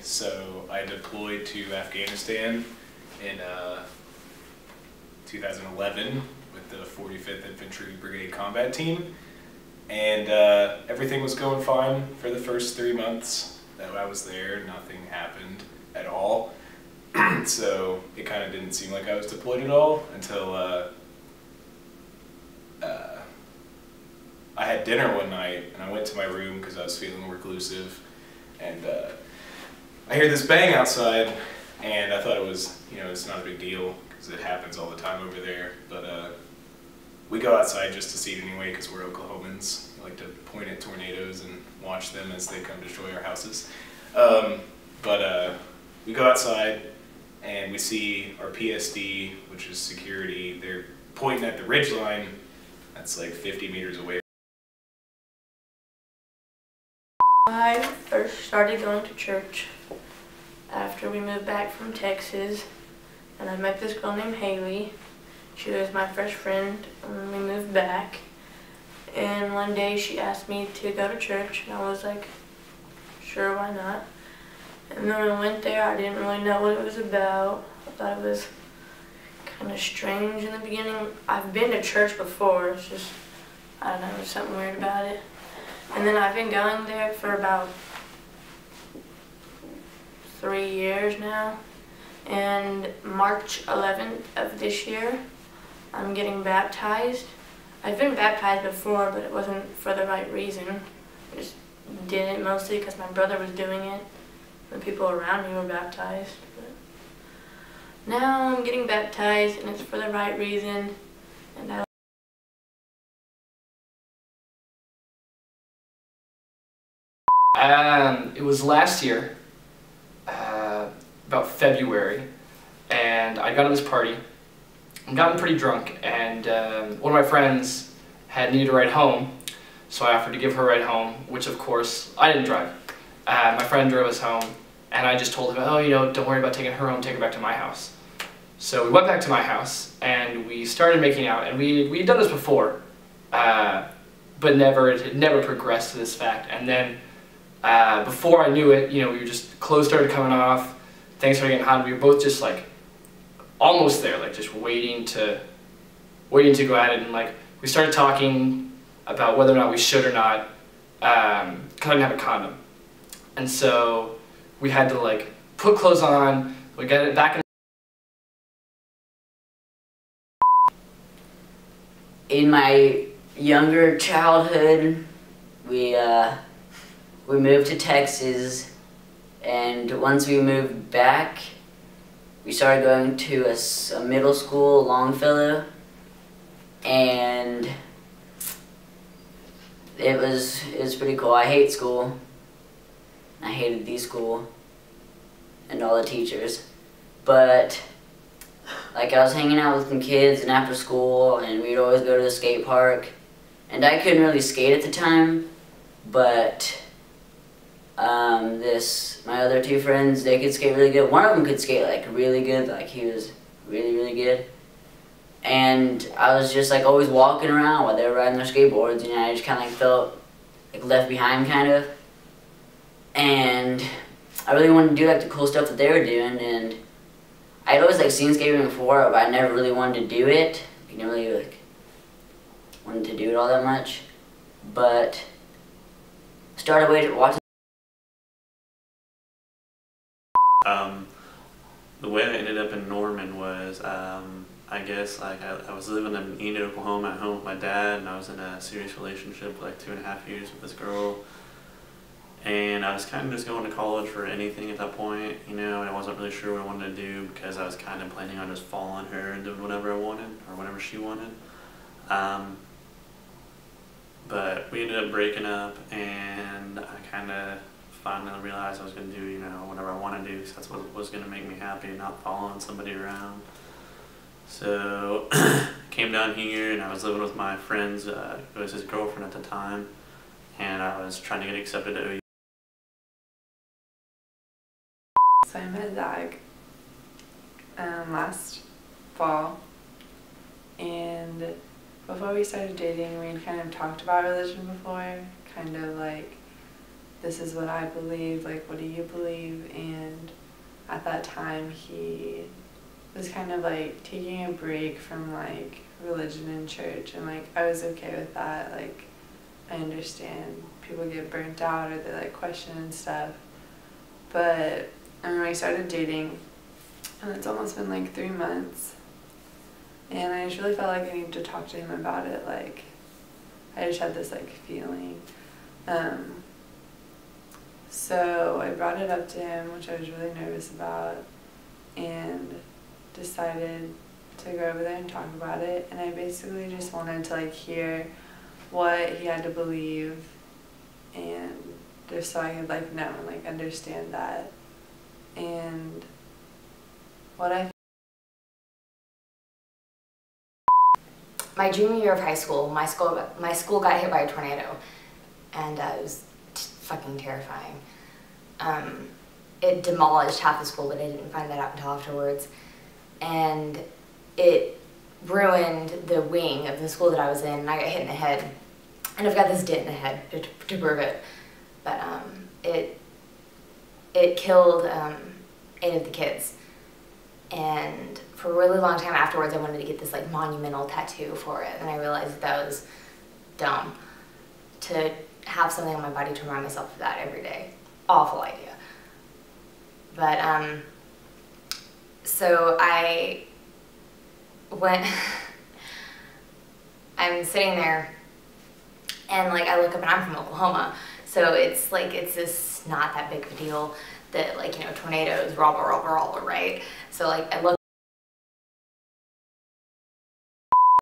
So I deployed to Afghanistan in 2011 with the 45th Infantry Brigade Combat Team. And everything was going fine for the first 3 months that I was there. Nothing happened at all. So it kind of didn't seem like I was deployed at all until I had dinner one night and I went to my room because I was feeling reclusive, and I hear this bang outside, and I thought it was, it's not a big deal because it happens all the time over there, but we go outside just to see it anyway because we're Oklahomans. We like to point at tornadoes and watch them as they come destroy our houses. We go outside and we see our PSD, which is security. They're pointing at the ridgeline that's like 50 meters away. I first started going to church after we moved back from Texas, and I met this girl named Haley. She was my first friend when we moved back, and one day she asked me to go to church, and I was like, sure, why not? And then when I went there, I didn't really know what it was about. I thought it was kind of strange in the beginning. I've been to church before, it's just, I don't know, there's something weird about it. And then I've been going there for about 3 years now. And March 11th of this year, I'm getting baptized. I've been baptized before, but it wasn't for the right reason. I just did it mostly because my brother was doing it. The people around me were baptized. But now I'm getting baptized, and it's for the right reason. And it was last year, about February, and I got to this party and gotten pretty drunk, and one of my friends had needed a ride home, so I offered to give her a ride home, which of course I didn't drive. My friend drove us home, and I just told him, oh, don't worry about taking her home, take her back to my house. So we went back to my house, and we started making out, and we'd done this before, but it had never progressed to this fact. And then before I knew it, clothes started coming off, things started getting hot, and we were both just like almost there, like just waiting to go at it, and like we started talking about whether or not we should or not, because I didn't have a condom. And so we had to like put clothes on, we got it back in my younger childhood, we moved to Texas, and once we moved back, we started going to a middle school, Longfellow, and it was pretty cool. I hate school. I hated the school and all the teachers, but like I was hanging out with some kids and after school, and we'd always go to the skate park, and I couldn't really skate at the time, but my other two friends, they could skate really good. One of them could skate like really good, like he was really good, and I was just like always walking around while they were riding their skateboards, and I just kind of like felt like left behind kind of, and I really wanted to do like the cool stuff that they were doing, and I'd always like seen skateboarding before, but I never really wanted to do it. I never really like wanted to do it all that much, but started watching. The way I ended up in Norman was, I guess like I was living in Enid, Oklahoma at home with my dad, and I was in a serious relationship for like 2.5 years with this girl. And I was kind of just going to college for anything at that point, and I wasn't really sure what I wanted to do because I was kind of planning on just following her and doing whatever I wanted or whatever she wanted. But we ended up breaking up, and I kind of finally realized I was going to do, whatever I want to do, because that's what was going to make me happy, not following somebody around. So I came down here, and I was living with my friends, who was his girlfriend at the time, and I was trying to get accepted to OU. So I met Zach last fall, and before we started dating, we had kind of talked about religion before, kind of like this is what I believe, like, what do you believe? And at that time, he was kind of like taking a break from like religion and church, and like I was okay with that. Like, I understand people get burnt out or they like question and stuff, but when I started dating, and it's almost been like 3 months, and I just really felt like I needed to talk to him about it. Like, I just had this like feeling. So I brought it up to him, which I was really nervous about, and decided to go over there and talk about it. And I basically just wanted to like hear what he had to believe, and just so I could like know and like understand that. And what I my junior year of high school, my school got hit by a tornado, and it was fucking terrifying. It demolished half the school, but I didn't find that out until afterwards. And it ruined the wing of the school that I was in, and I got hit in the head. And I've got this dent in the head to prove it. But it killed 8 of the kids. And for a really long time afterwards, I wanted to get this like monumental tattoo for it, and I realized that was dumb to have something on my body to remind myself of that every day. Awful idea. But so I went. I'm sitting there, and like I look up, and I'm from Oklahoma, so it's like it's this not that big of a deal that, like, you know, tornadoes, right? So like I look